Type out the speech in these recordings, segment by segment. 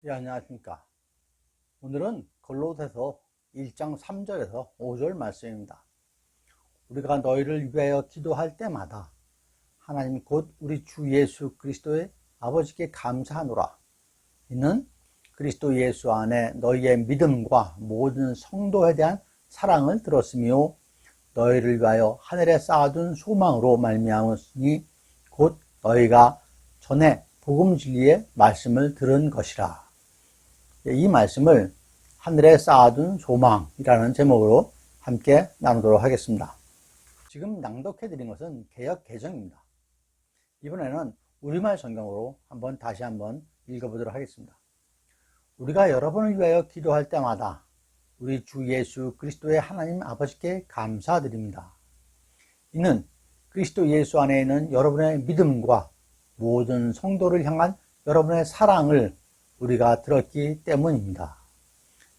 예, 안녕하십니까. 오늘은 골로새서 1장 3절에서 5절 말씀입니다. 우리가 너희를 위하여 기도할 때마다 하나님 곧 우리 주 예수 그리스도의 아버지께 감사하노라. 이는 그리스도 예수 안에 너희의 믿음과 모든 성도에 대한 사랑을 들었으며 너희를 위하여 하늘에 쌓아둔 소망으로 말미암았으니 곧 너희가 전에 복음 진리의 말씀을 들은 것이라. 이 말씀을 하늘에 쌓아둔 소망이라는 제목으로 함께 나누도록 하겠습니다. 지금 낭독해드린 것은 개역 개정입니다. 이번에는 우리말 성경으로 다시 한번 읽어보도록 하겠습니다. 우리가 여러분을 위하여 기도할 때마다 우리 주 예수 그리스도의 하나님 아버지께 감사드립니다. 이는 그리스도 예수 안에 있는 여러분의 믿음과 모든 성도를 향한 여러분의 사랑을 우리가 들었기 때문입니다.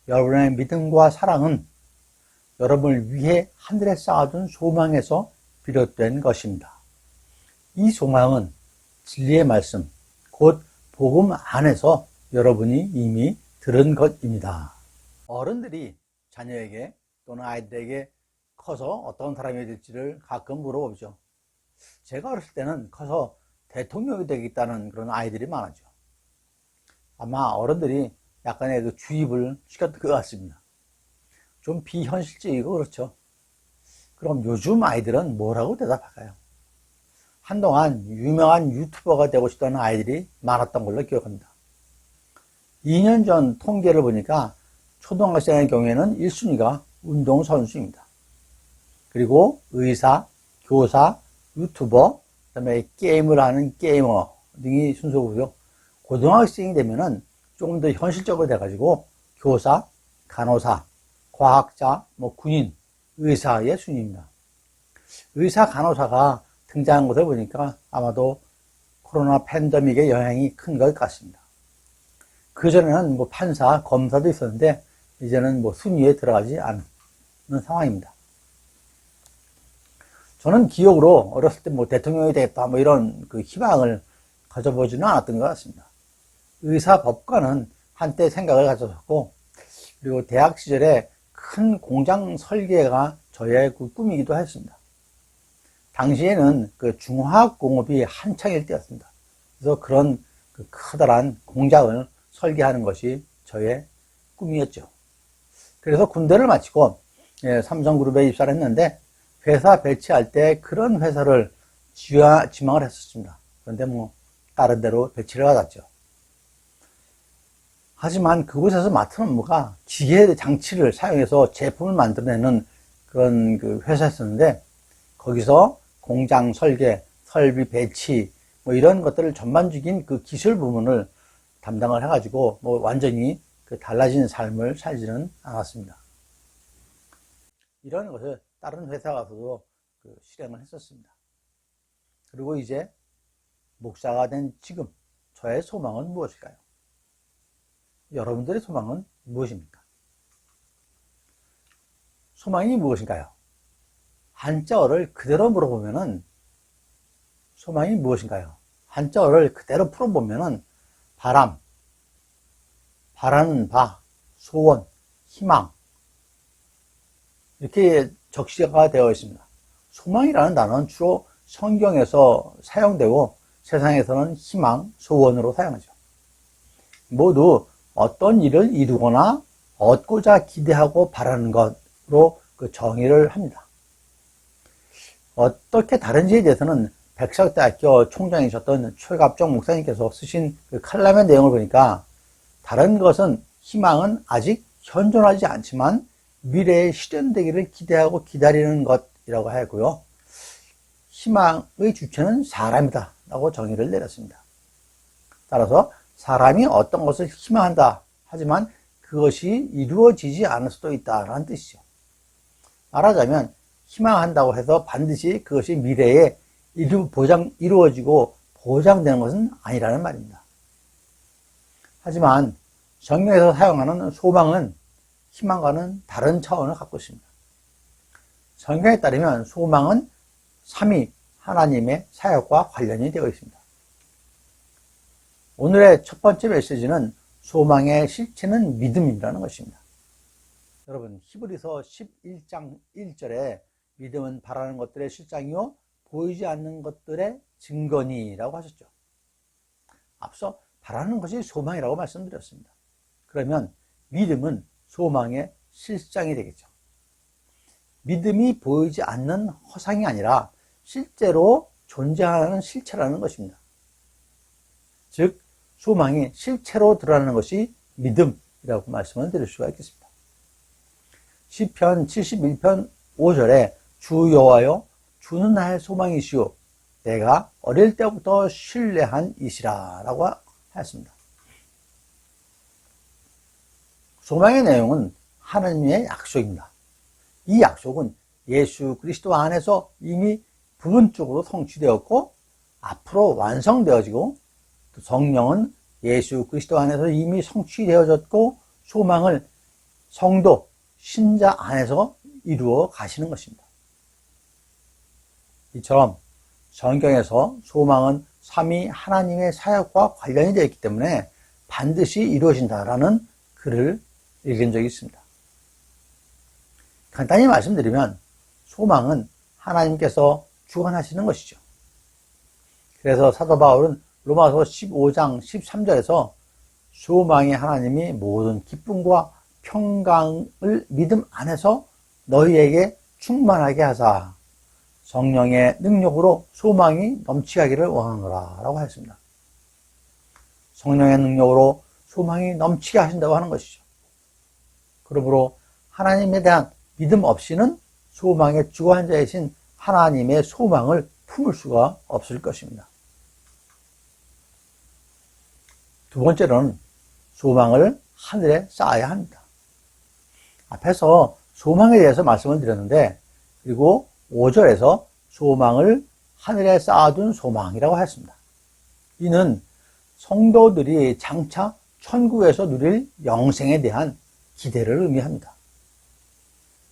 여러분의 믿음과 사랑은 여러분을 위해 하늘에 쌓아둔 소망에서 비롯된 것입니다. 이 소망은 진리의 말씀, 곧 복음 안에서 여러분이 이미 들은 것입니다. 어른들이 자녀에게 또는 아이들에게 커서 어떤 사람이 될지를 가끔 물어보죠. 제가 어렸을 때는 커서 대통령이 되겠다는 그런 아이들이 많았죠. 아마 어른들이 약간의 그 주입을 시켰던 것 같습니다. 좀 비현실적이고 그렇죠. 그럼 요즘 아이들은 뭐라고 대답할까요? 한동안 유명한 유튜버가 되고 싶다는 아이들이 많았던 걸로 기억합니다. 2년 전 통계를 보니까 초등학생의 경우에는 1순위가 운동선수입니다. 그리고 의사, 교사, 유튜버, 그다음에 게임을 하는 게이머 등이 순서고요. 고등학생이 되면은 조금 더 현실적으로 돼가지고 교사, 간호사, 과학자, 군인, 의사의 순위입니다. 의사, 간호사가 등장한 것을 보니까 아마도 코로나 팬데믹의 영향이 큰 것 같습니다. 그전에는 판사, 검사도 있었는데 이제는 순위에 들어가지 않는 상황입니다. 저는 기억으로 어렸을 때 대통령이 되겠다 이런 그 희망을 가져보지는 않았던 것 같습니다. 의사 법관은 한때 생각을 가졌었고, 그리고 대학 시절에 큰 공장 설계가 저의 그 꿈이기도 했습니다. 당시에는 그 중화학공업이 한창일 때였습니다. 그래서 그런 그 커다란 공장을 설계하는 것이 저의 꿈이었죠. 그래서 군대를 마치고 삼성그룹에 입사를 했는데 회사 배치할 때 그런 회사를 지망을 했었습니다. 그런데 다른 데로 배치를 받았죠. 하지만 그곳에서 맡은 업무가 기계 장치를 사용해서 제품을 만들어내는 그런 그 회사였었는데 거기서 공장 설계, 설비 배치 이런 것들을 전반적인 그 기술 부문을 담당을 해가지고 완전히 그 달라진 삶을 살지는 않았습니다. 이런 것을 다른 회사 가서도 그 실행을 했었습니다. 그리고 이제 목사가 된 지금 저의 소망은 무엇일까요? 여러분들의 소망은 무엇입니까? 소망이 무엇인가요? 한자어를 그대로 물어보면은 소망이 무엇인가요? 한자어를 그대로 풀어보면은 바람, 바라는 바, 소원, 희망 이렇게 적시가 되어 있습니다. 소망이라는 단어는 주로 성경에서 사용되고 세상에서는 희망, 소원으로 사용하죠. 모두 어떤 일을 이루거나 얻고자 기대하고 바라는 것으로 그 정의를 합니다. 어떻게 다른지에 대해서는 백석대학교 총장이셨던 최갑종 목사님께서 쓰신 그 칼럼의 내용을 보니까 다른 것은 희망은 아직 현존하지 않지만 미래에 실현되기를 기대하고 기다리는 것이라고 하고요. 희망의 주체는 사람이다 라고 정의를 내렸습니다. 따라서 사람이 어떤 것을 희망한다 하지만 그것이 이루어지지 않을 수도 있다는 뜻이죠. 말하자면 희망한다고 해서 반드시 그것이 미래에 이루어지고 보장되는 것은 아니라는 말입니다. 하지만 성경에서 사용하는 소망은 희망과는 다른 차원을 갖고 있습니다. 성경에 따르면 소망은 삼위 하나님의 사역과 관련이 되어 있습니다. 오늘의 첫 번째 메시지는 소망의 실체는 믿음이라는 것입니다. 여러분, 히브리서 11장 1절에 믿음은 바라는 것들의 실장이요 보이지 않는 것들의 증거니라고 하셨죠. 앞서 바라는 것이 소망이라고 말씀드렸습니다. 그러면 믿음은 소망의 실장이 되겠죠. 믿음이 보이지 않는 허상이 아니라 실제로 존재하는 실체라는 것입니다. 즉 소망이 실체로 드러나는 것이 믿음이라고 말씀을 드릴 수가 있겠습니다. 시편 71편 5절에 주 여호와여 주는 나의 소망이시오 내가 어릴 때부터 신뢰한 이시라 라고 하였습니다. 소망의 내용은 하나님의 약속입니다. 이 약속은 예수 그리스도 안에서 이미 부분적으로 성취되었고 앞으로 완성되어지고 성령은 예수 그리스도 안에서 이미 성취되어졌고 소망을 성도, 신자 안에서 이루어 가시는 것입니다. 이처럼 성경에서 소망은 삼위 하나님의 사역과 관련이 되어 있기 때문에 반드시 이루어진다라는 글을 읽은 적이 있습니다. 간단히 말씀드리면 소망은 하나님께서 주관하시는 것이죠. 그래서 사도 바울은 로마서 15장 13절에서 소망의 하나님이 모든 기쁨과 평강을 믿음 안에서 너희에게 충만하게 하사 성령의 능력으로 소망이 넘치게 원하노라 라고 하였습니다. 성령의 능력으로 소망이 넘치게 하신다고 하는 것이죠. 그러므로 하나님에 대한 믿음 없이는 소망의 주관자이신 하나님의 소망을 품을 수가 없을 것입니다. 두 번째로는 소망을 하늘에 쌓아야 합니다. 앞에서 소망에 대해서 말씀을 드렸는데 그리고 5절에서 소망을 하늘에 쌓아둔 소망이라고 했습니다. 이는 성도들이 장차 천국에서 누릴 영생에 대한 기대를 의미합니다.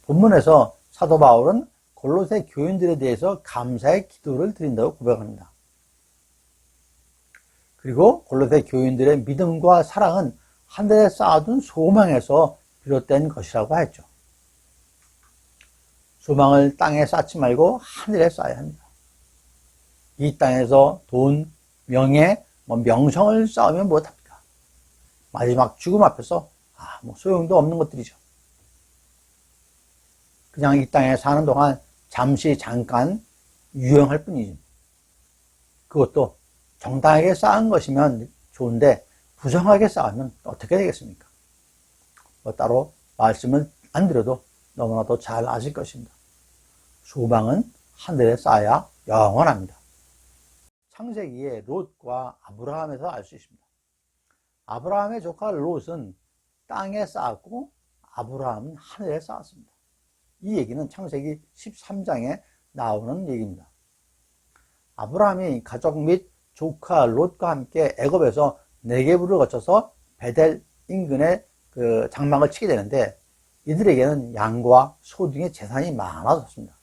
본문에서 사도 바울은 골로새 교인들에 대해서 감사의 기도를 드린다고 고백합니다. 그리고 골로새 교인들의 믿음과 사랑은 하늘에 쌓아둔 소망에서 비롯된 것이라고 했죠. 소망을 땅에 쌓지 말고 하늘에 쌓아야 합니다. 이 땅에서 돈, 명예, 명성을 쌓으면 못합니까? 마지막 죽음 앞에서 소용도 없는 것들이죠. 그냥 이 땅에 사는 동안 잠깐 유용할 뿐이죠. 그것도 정당하게 쌓은 것이면 좋은데 부정하게 쌓으면 어떻게 되겠습니까? 따로 말씀을 안 드려도 너무나도 잘 아실 것입니다. 소망은 하늘에 쌓아야 영원합니다. 창세기의 롯과 아브라함에서 알 수 있습니다. 아브라함의 조카 롯은 땅에 쌓았고 아브라함은 하늘에 쌓았습니다. 이 얘기는 창세기 13장에 나오는 얘기입니다. 아브라함이 가족 및 조카 롯과 함께 애굽에서 네게브를 거쳐서 베델 인근에 그 장막을 치게 되는데 이들에게는 양과 소 등의 재산이 많아졌습니다.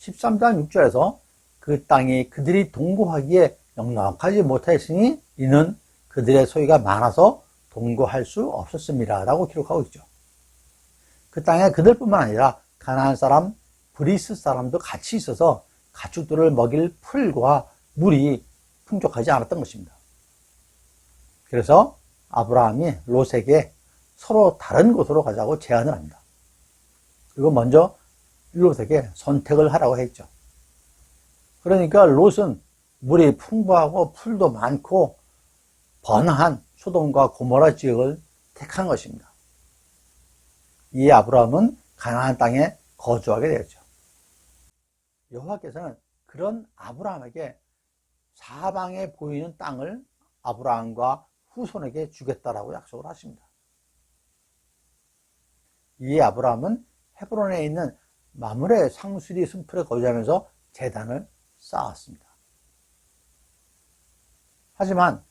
13장 6절에서 그 땅이 그들이 동거하기에 넉넉하지 못하였으니 이는 그들의 소유가 많아서 동거할 수 없었습니다 라고 기록하고 있죠. 그 땅에 그들뿐만 아니라 가나안 사람, 브리스 사람도 같이 있어서 가축들을 먹일 풀과 물이 풍족하지 않았던 것입니다. 그래서 아브라함이 롯에게 서로 다른 곳으로 가자고 제안을 합니다. 그리고 먼저 롯에게 선택을 하라고 했죠. 그러니까 롯은 물이 풍부하고 풀도 많고 번화한 소돔과 고모라 지역을 택한 것입니다. 이에 아브라함은 가나안 땅에 거주하게 되었죠. 여호와께서는 그런 아브라함에게 사방에 보이는 땅을 아브라함과 후손에게 주겠다라고 약속을 하십니다. 이에 아브라함은 헤브론에 있는 마므레 상수리 순풀에 거주하면서 제단을 쌓았습니다. 하지만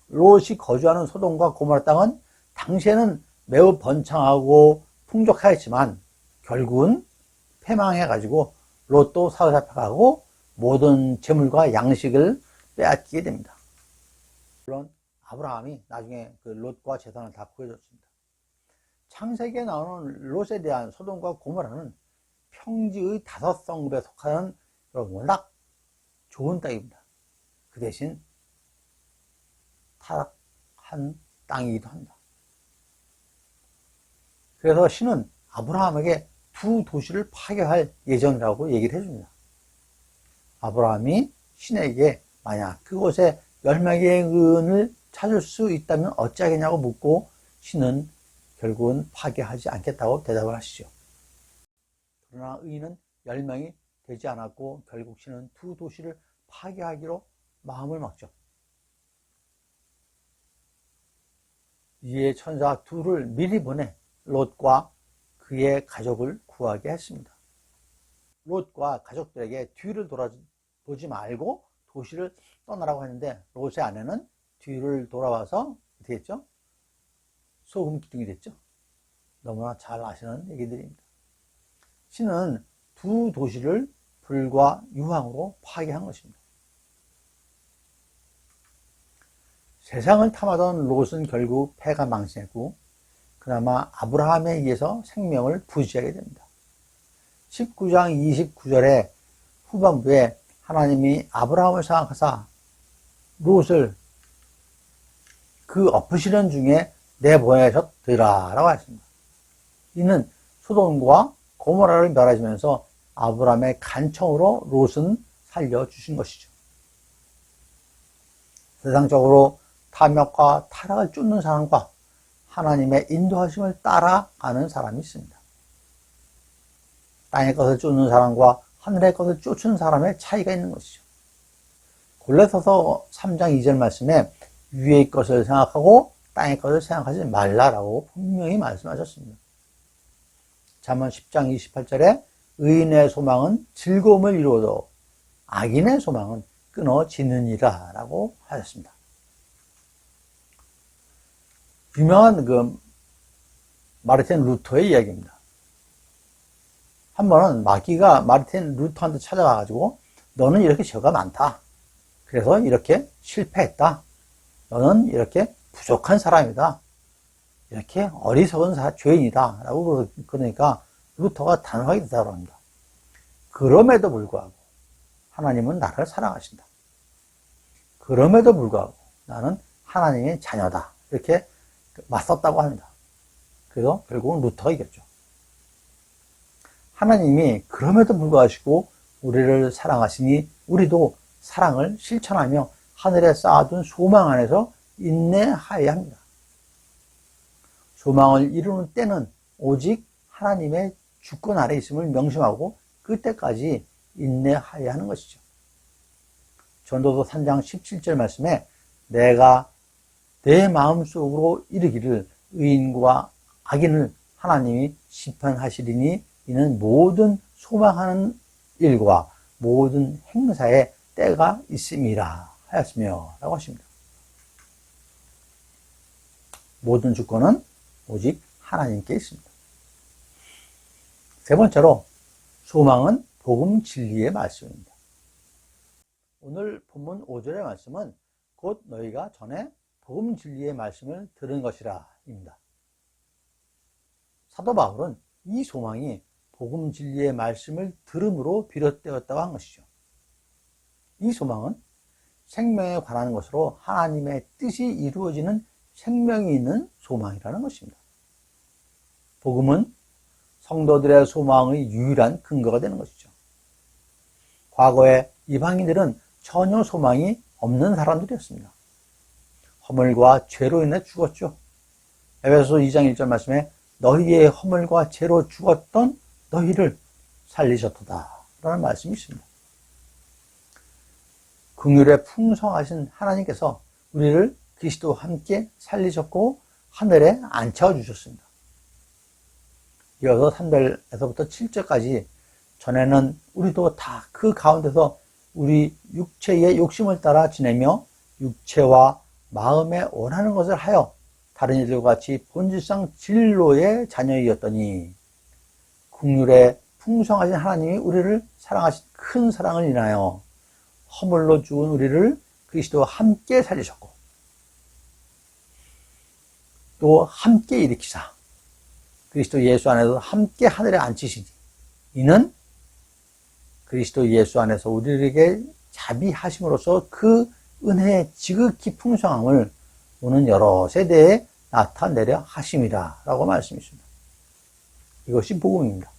롯이 거주하는 소돔과 고모라 땅은 당시에는 매우 번창하고 풍족하였지만 결국은 패망해가지고 롯도 사로잡혀가고 모든 재물과 양식을 빼앗기게 됩니다. 물론 아브라함이 나중에 그 롯과 재산을 다 구해줬습니다. 창세기에 나오는 롯에 대한 소돔과 고모라는 평지의 5성읍에 속하는 워낙 좋은 땅입니다. 그 대신 타락한 땅이기도 합니다. 그래서 신은 아브라함에게 2 도시를 파괴할 예정이라고 얘기를 해줍니다. 아브라함이 신에게 만약 그곳에 열매의 은을 찾을 수 있다면 어찌하겠냐고 묻고 신은 결국은 파괴하지 않겠다고 대답을 하시죠. 그러나 의인은 열명이 되지 않았고 결국 신은 2 도시를 파괴하기로 마음을 먹죠. 이에 천사 2를 미리 보내 롯과 그의 가족을 구하게 했습니다. 롯과 가족들에게 뒤를 돌아보지 말고 도시를 떠나라고 했는데 롯의 아내는 뒤를 돌아와서 어떻게 했죠? 소금 기둥이 됐죠. 너무나 잘 아시는 얘기들입니다. 신은 2 도시를 불과 유황으로 파괴한 것입니다. 세상을 탐하던 롯은 결국 패가 망신했고 그나마 아브라함에 의해서 생명을 부지하게 됩니다. 19장 29절에 후반부에 하나님이 아브라함을 생각하사 롯을 그 엎으시는 중에 내보내셨더라 라고 했습니다. 이는 소돔과 고모라를 멸하시면서 아브라함의 간청으로 롯은 살려주신 것이죠. 세상적으로 탐욕과 타락을 쫓는 사람과 하나님의 인도하심을 따라가는 사람이 있습니다. 땅의 것을 쫓는 사람과 하늘의 것을 쫓는 사람의 차이가 있는 것이죠. 골로새서 3장 2절 말씀에 위의 것을 생각하고 땅의 것을 생각하지 말라라고 분명히 말씀하셨습니다. 잠언 10장 28절에 의인의 소망은 즐거움을 이루어도 악인의 소망은 끊어지느니라 라고 하셨습니다. 유명한 그 마르틴 루터의 이야기입니다. 한 번은 마귀가 마르틴 루터한테 찾아가가지고 너는 이렇게 죄가 많다. 그래서 이렇게 실패했다. 너는 이렇게 부족한 사람이다. 이렇게 어리석은 죄인이다. 라고 그러니까 루터가 단호하게 대답을 합니다. 그럼에도 불구하고 하나님은 나를 사랑하신다. 그럼에도 불구하고 나는 하나님의 자녀다. 이렇게 맞섰다고 합니다. 그래서 결국은 루터가 이겼죠. 하나님이 그럼에도 불구하고 우리를 사랑하시니 우리도 사랑을 실천하며 하늘에 쌓아둔 소망 안에서 인내하여야 합니다. 소망을 이루는 때는 오직 하나님의 주권 아래 있음을 명심하고 그때까지 인내하여야 하는 것이죠. 전도서 3장 17절 말씀에 내가 내 마음속으로 이르기를 의인과 악인을 하나님이 심판하시리니 이는 모든 소망하는 일과 모든 행사에 때가 있음이라 하였으며 라고 하십니다. 모든 주권은 오직 하나님께 있습니다. 세 번째로 소망은 복음 진리의 말씀입니다. 오늘 본문 5절의 말씀은 곧 너희가 전에 복음 진리의 말씀을 들은 것이라 입니다. 사도 바울은 이 소망이 복음 진리의 말씀을 들음으로 비롯되었다고 한 것이죠. 이 소망은 생명에 관한 것으로 하나님의 뜻이 이루어지는 생명이 있는 소망이라는 것입니다. 복음은 성도들의 소망의 유일한 근거가 되는 것이죠. 과거에 이방인들은 전혀 소망이 없는 사람들이었습니다. 허물과 죄로 인해 죽었죠. 에베소서 2장 1절 말씀에 너희의 허물과 죄로 죽었던 너희를 살리셨도다 라는 말씀이 있습니다. 긍휼에 풍성하신 하나님께서 우리를 그리스도와 함께 살리셨고 하늘에 앉혀주셨습니다. 이어서 3절에서부터 7절까지 전에는 우리도 다 그 가운데서 우리 육체의 욕심을 따라 지내며 육체와 마음에 원하는 것을 하여 다른 이들과 같이 본질상 진로의 자녀이었더니 긍휼에 풍성하신 하나님이 우리를 사랑하신 큰 사랑을 인하여 허물로 죽은 우리를 그리스도와 함께 살리셨고 또 함께 일으키사 그리스도 예수 안에서 함께 하늘에 앉히시니 이는 그리스도 예수 안에서 우리에게 자비하심으로써 그 은혜의 지극히 풍성함을 오는 여러 세대에 나타내려 하심이라 라고 말씀했습니다. 이것이 복음입니다.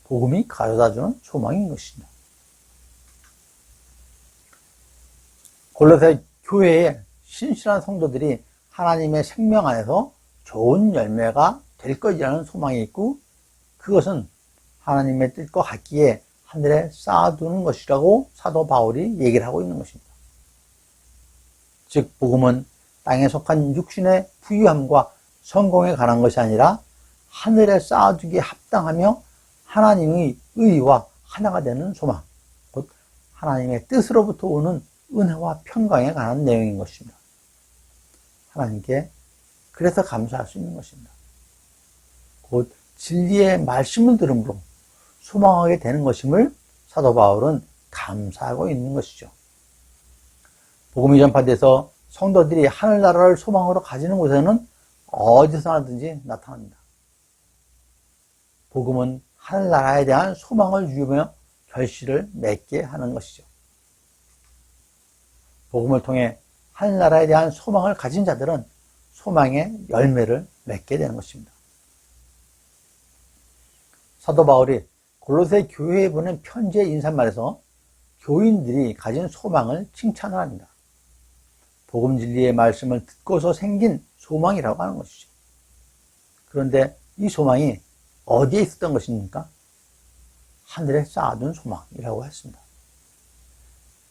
복음이 가져다주는 소망인 것입니다. 골로새 교회의 신실한 성도들이 하나님의 생명 안에서 좋은 열매가 될 것이라는 소망이 있고 그것은 하나님의 뜻과 같기에 하늘에 쌓아두는 것이라고 사도 바울이 얘기를 하고 있는 것입니다. 즉 복음은 땅에 속한 육신의 부유함과 성공에 관한 것이 아니라 하늘에 쌓아두기에 합당하며 하나님의 의와 하나가 되는 소망, 곧 하나님의 뜻으로부터 오는 은혜와 평강에 관한 내용인 것입니다. 하나님께 그래서 감사할 수 있는 것입니다. 곧 진리의 말씀을 들음으로 소망하게 되는 것임을 사도 바울은 감사하고 있는 것이죠. 복음이 전파돼서 성도들이 하늘나라를 소망으로 가지는 곳에는 어디서나든지 나타납니다. 복음은 하늘나라에 대한 소망을 주며 결실을 맺게 하는 것이죠. 복음을 통해 하늘나라에 대한 소망을 가진 자들은 소망의 열매를 맺게 되는 것입니다. 사도 바울이 골로새 교회에 보낸 편지의 인사말에서 교인들이 가진 소망을 칭찬을 합니다. 복음 진리의 말씀을 듣고서 생긴 소망이라고 하는 것이죠. 그런데 이 소망이 어디에 있었던 것입니까? 하늘에 쌓아둔 소망이라고 했습니다.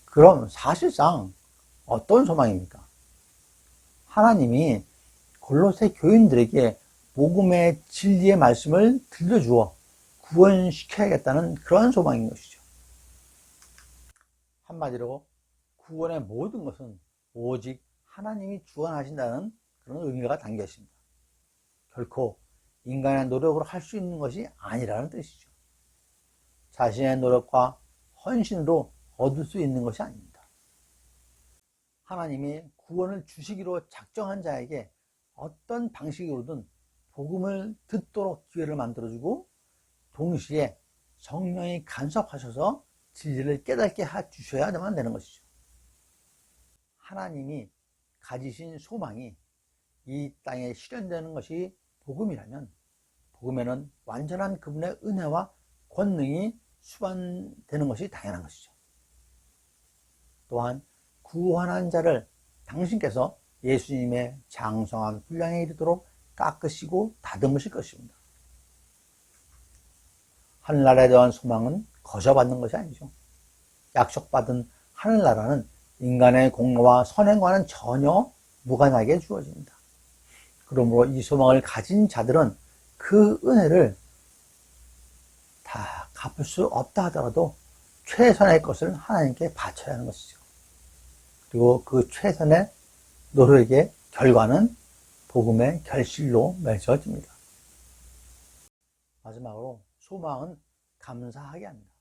그럼 사실상 어떤 소망입니까? 하나님이 골로새 교인들에게 복음의 진리의 말씀을 들려주어 구원시켜야겠다는 그런 소망인 것이죠. 한마디로 구원의 모든 것은 오직 하나님이 주관하신다는 그런 의미가 담겨 있습니다. 결코 인간의 노력으로 할 수 있는 것이 아니라는 뜻이죠. 자신의 노력과 헌신으로 얻을 수 있는 것이 아닙니다. 하나님이 구원을 주시기로 작정한 자에게 어떤 방식으로든 복음을 듣도록 기회를 만들어주고 동시에 성령이 간섭하셔서 진리를 깨닫게 해주셔야만 되는 것이죠. 하나님이 가지신 소망이 이 땅에 실현되는 것이 복음이라면 복음에는 완전한 그분의 은혜와 권능이 수반되는 것이 당연한 것이죠. 또한 구원한 자를 당신께서 예수님의 장성한 분량에 이르도록 깎으시고 다듬으실 것입니다. 하늘나라에 대한 소망은 거저받는 것이 아니죠. 약속받은 하늘나라는 인간의 공로와 선행과는 전혀 무관하게 주어집니다. 그러므로 이 소망을 가진 자들은 그 은혜를 다 갚을 수 없다 하더라도 최선의 것을 하나님께 바쳐야 하는 것이죠. 그리고 그 최선의 노력의 결과는 복음의 결실로 맺어집니다. 마지막으로 소망은 감사하게 합니다.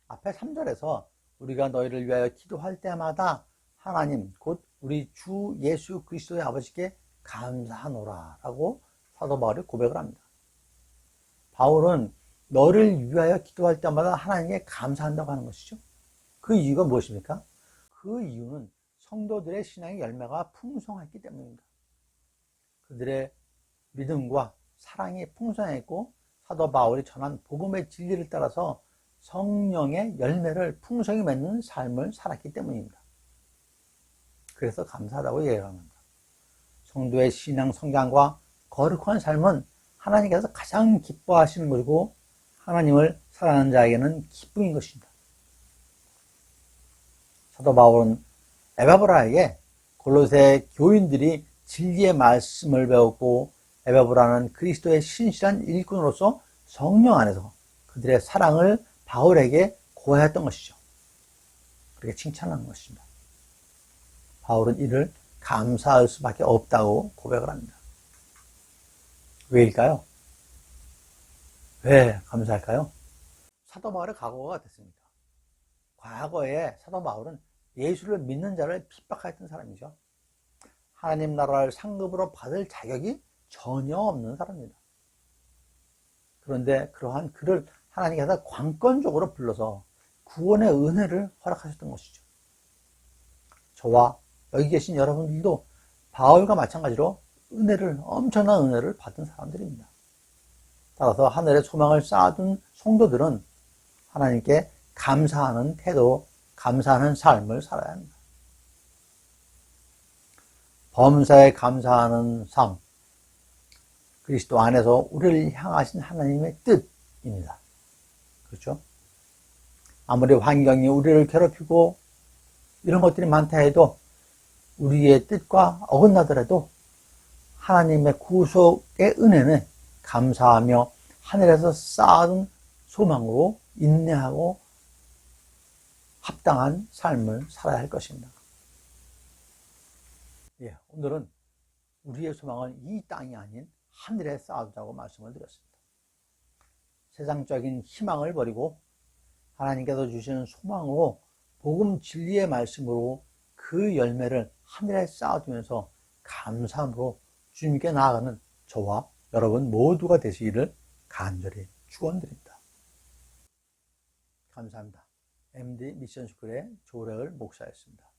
앞에 3절에서 우리가 너희를 위하여 기도할 때마다 하나님 곧 우리 주 예수 그리스도의 아버지께 감사하노라 라고 사도 바울이 고백을 합니다. 바울은 너를 위하여 기도할 때마다 하나님께 감사한다고 하는 것이죠. 그 이유가 무엇입니까? 그 이유는 성도들의 신앙의 열매가 풍성했기 때문입니다. 그들의 믿음과 사랑이 풍성했고 사도 바울이 전한 복음의 진리를 따라서 성령의 열매를 풍성히 맺는 삶을 살았기 때문입니다. 그래서 감사하다고 얘기합니다. 성도의 신앙 성장과 거룩한 삶은 하나님께서 가장 기뻐하시는 것이고 하나님을 사랑하는 자에게는 기쁨인 것입니다. 사도 바울은 에바브라에게 골로새 교인들이 진리의 말씀을 배웠고 에바브라는 그리스도의 신실한 일꾼으로서 성령 안에서 그들의 사랑을 바울에게 고하였던 것이죠. 그렇게 칭찬하는 것입니다. 바울은 이를 감사할 수밖에 없다고 고백을 합니다. 왜일까요? 왜 감사할까요? 사도 바울의 과거가 됐습니다. 과거에 사도 바울은 예수를 믿는 자를 핍박하였던 사람이죠. 하나님 나라를 상급으로 받을 자격이 전혀 없는 사람입니다. 그런데 그러한 그를 하나님께서 관건적으로 불러서 구원의 은혜를 허락하셨던 것이죠. 저와 여기 계신 여러분들도 바울과 마찬가지로 엄청난 은혜를 받은 사람들입니다. 따라서 하늘의 소망을 쌓아둔 성도들은 하나님께 감사하는 태도, 감사하는 삶을 살아야 합니다. 범사에 감사하는 삶, 그리스도 안에서 우리를 향하신 하나님의 뜻입니다. 그렇죠? 아무리 환경이 우리를 괴롭히고 이런 것들이 많다 해도 우리의 뜻과 어긋나더라도 하나님의 구속의 은혜는 감사하며 하늘에서 쌓아둔 소망으로 인내하고 합당한 삶을 살아야 할 것입니다. 예, 오늘은 우리의 소망을 이 땅이 아닌 하늘에 쌓아두자고 말씀을 드렸습니다. 세상적인 희망을 버리고 하나님께서 주시는 소망으로 복음 진리의 말씀으로 그 열매를 하늘에 쌓아두면서 감사함으로 주님께 나아가는 저와 여러분 모두가 되시기를 간절히 축원드립니다. 감사합니다. MD 미션스쿨의 조래을 목사였습니다.